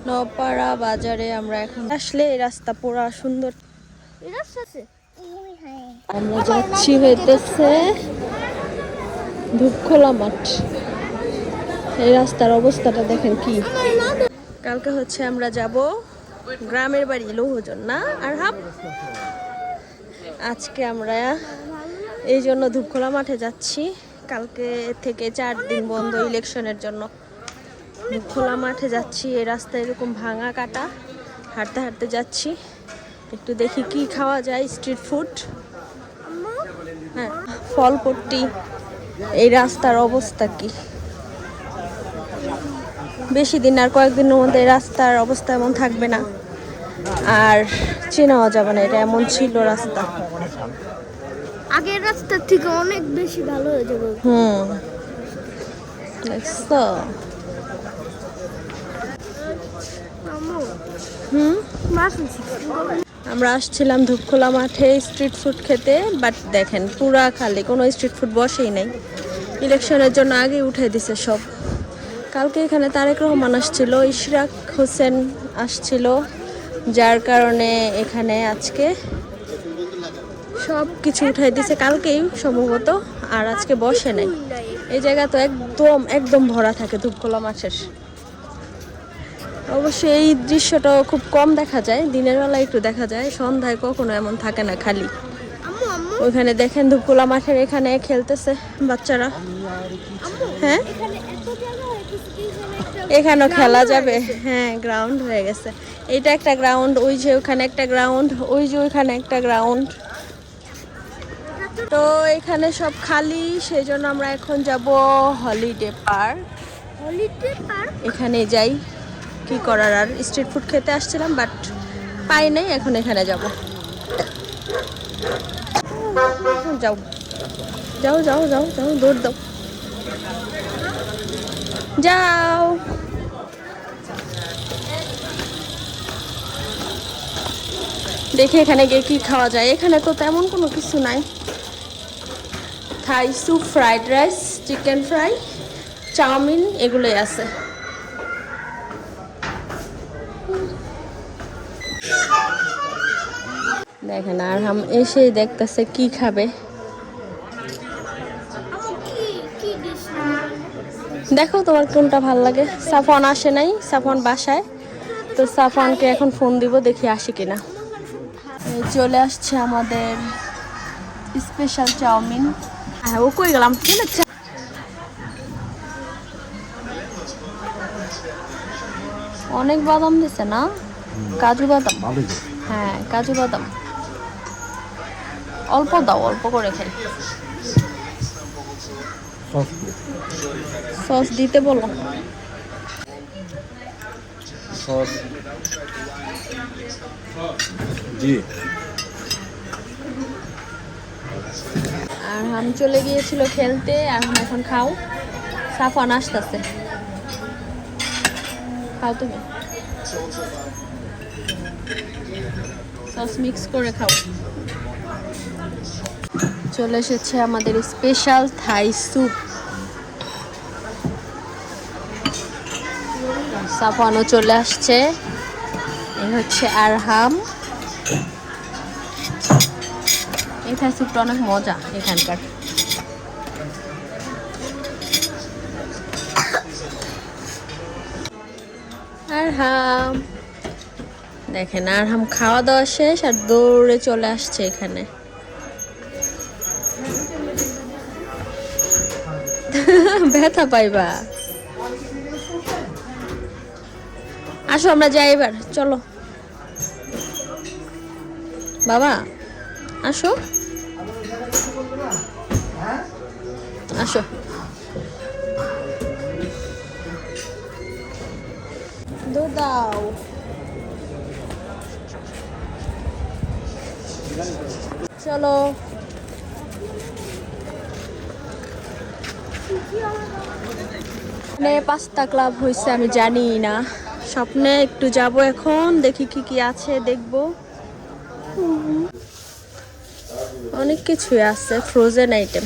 নপাড়া বাজারে আমরা এখন আসলে এই রাস্তা পুরা সুন্দর। আমরা যাচ্ছি হইতেছে ধূপখোলা মাঠ। এই রাস্তার অবস্থাটা দেখেন কি। কালকে হচ্ছে আমরা যাব গ্রামের বাড়ি লৌহজন না আর হাম। আজকে আমরা এই জন্য ধূপখোলা মাঠে যাচ্ছি। কালকে থেকে 4 দিন বন্ধ ইলেকশনের জন্য। ধূপখোলা মাঠে যাচ্ছি। এই রাস্তায় এরকম ভাঙা কাটা, হাঁটতে হাঁটতে যাচ্ছি। একটু দেখি কি খাওয়া যায়, স্ট্রিট ফুড। হ্যাঁ, ফলপট্টি। এই রাস্তার অবস্থা কি, বেশি দিন আর কয়েকদিনের মধ্যে রাস্তার অবস্থা এমন থাকবে না, আর চেনাও যাবে না এটা এমন ছিল রাস্তা। আগের রাস্তার থেকে অনেক বেশি ভালো হয়ে যাবে। দেখছো? আমরা আসছিলাম ধূপখোলা মাঠে স্ট্রিট ফুড খেতে, বাট দেখেন পুরা খালি, কোনো স্ট্রিট ফুড বসেই নাই। ইলেকশনের জন্য আগে উঠে দিছে সব। কালকে এখানে তারেক রহমান আসছিল, ইশরাক হোসেন আসছিল, যার কারণে এখানে আজকে সব কিছু উঠাই দিছে কালকেই সম্ভবত, আর আজকে বসে নাই। এই জায়গা তো একদম ভরা থাকে ধূপখোলা মাঠের। অবশ্যই এই দৃশ্যটাও খুব কম দেখা যায়, দিনের বেলা একটু দেখা যায়, সন্ধ্যায় কখনো এমন থাকে না খালি। ওইখানে দেখেন ধূপখোলা মাঠের এখানে খেলতেছে বাচ্চারা। হ্যাঁ, এখানেও খেলা যাবে। হ্যাঁ, গ্রাউন্ড হয়ে গেছে। এইটা একটা গ্রাউন্ড, ওই যে ওখানে একটা গ্রাউন্ড, ওই যে ওইখানে একটা গ্রাউন্ড। তো এখানে সব খালি, সেই জন্য আমরা এখন যাব হলিডে পার্ক। এখানে যাই, কি করার, আর স্ট্রিট ফুড খেতে আসছিলাম বাট পাই নাই, এখন এখানে যাব। যাও যাও যাও যাও যাও, দৌড় দাও, যাও। দেখি এখানে গিয়ে কি খাওয়া যায়। এখানে তো তেমন কোনো কিছু নাই। Thai soup, fried rice, chicken fry, chow mein এগুলোই আছে। দেখেন আর হাম এসে দেখতেছে কি খাবে। দেখো তোমার কোনটা ভাল লাগে। সাফন আসে নাই, সাফন বাসায়, তো সাফনকে এখন ফোন দিব, দেখি আসে কিনা। চলে আসছে আমাদের স্পেশাল চাউমিন। হ্যাঁ, ও কই গেলাম, অনেক বাদাম দিছে না, কাজু বাদাম। হ্যাঁ, কাজু বাদাম। অল্প দাও, অল্প করে খাই। সস দিতে বলো। সস জি। আর হাম চলে গিয়েছিল খেলতে, আর হাম এখন খাও। সাফন আসতেছে, খাও তুমি। সস মিক্স করে খাও। চলে এসেছে আমাদের স্পেশাল থাই স্যুপ। সাফনও চলে আসছে। এই হচ্ছে আরহাম। এই থাই স্যুপটা অনেক মজা এখানকার। আরহাম দেখেন, আরহাম খাওয়া দাওয়া শেষ আর দৌড়ে চলে আসছে এখানে। ব্যথা পাইবা। আসো আমরা যাই এবার, চলো বাবা, আসো আসো। দুধ দাও। চলো। পাঁচটা ক্লাব হয়েছে, আমি জানি না। স্বপ্নে একটু যাব এখন, দেখি কি কি আছে, দেখবো। অনেক কিছুই আছে, ফ্রোজেন আইটেম।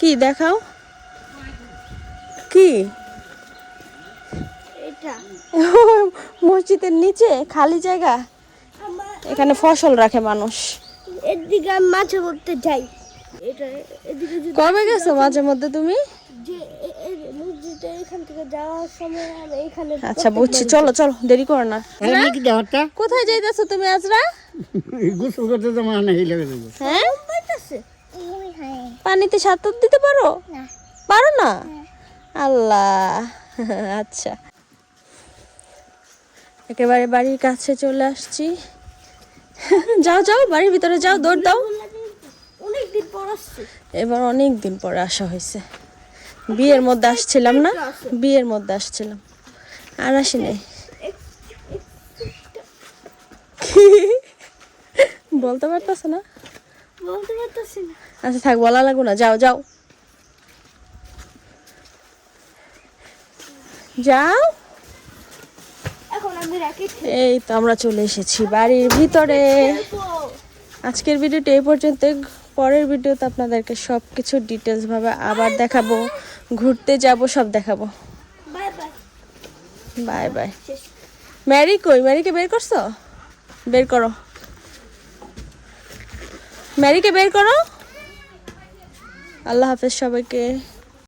কি দেখাও? কি? এটা মসজিদের নিচে খালি জায়গা, আমার এখানে ফসল রাখে মানুষ। এদিকে আমি মাঝে মধ্যে যাই। এটা এদিকে যদি কবে গেছো মাঝে মধ্যে তুমি? যে মসজিদে এখান থেকে যাওয়ার সময় আমি এখানে আচ্ছা বুঝছি, চলো চলো, দেরি করো না। কি দেওয়ারটা কোথায় যাইতেছো তুমি আজরা? গোসল করতে তো মানে হিলে গেল। হ্যাঁ, পাইতেছে পানিতে সাঁতার দিতে পারো? পারো না? আল্লাহ, আচ্ছা। একেবারে বাড়ির কাছে চলে আসছি। যাও যাও, বাড়ির ভিতরে যাও, দৌড় দাও। অনেকদিন পর আসছে। এবার অনেক দিন পরে আসা হয়েছে। বিয়ের মধ্যে আসছিলাম না, বিয়ের মধ্যে আসছিলাম, আর আসি নাই। কি বলতে পারতেছ না? বলতে পারতেছি না। আচ্ছা থাক, বলা লাগবো না, যাও যাও যাও। এখন আমি র্যাকেট এই তো আমরা চলে এসেছি বাড়ির ভিতরে। খেলবো। আজকের ভিডিওটা এই পর্যন্ত। পরের ভিডিওতে আপনাদেরকে সব কিছু ডিটেলস ভাবে আবার দেখাবো, ঘুরতে যাব, সব দেখাবো। Bye bye. Bye bye. শেষ। ম্যারি কই? ম্যারিকে বের করছো? বের করো, ম্যারিকে বের করো। আল্লাহ হাফেজ সবাইকে।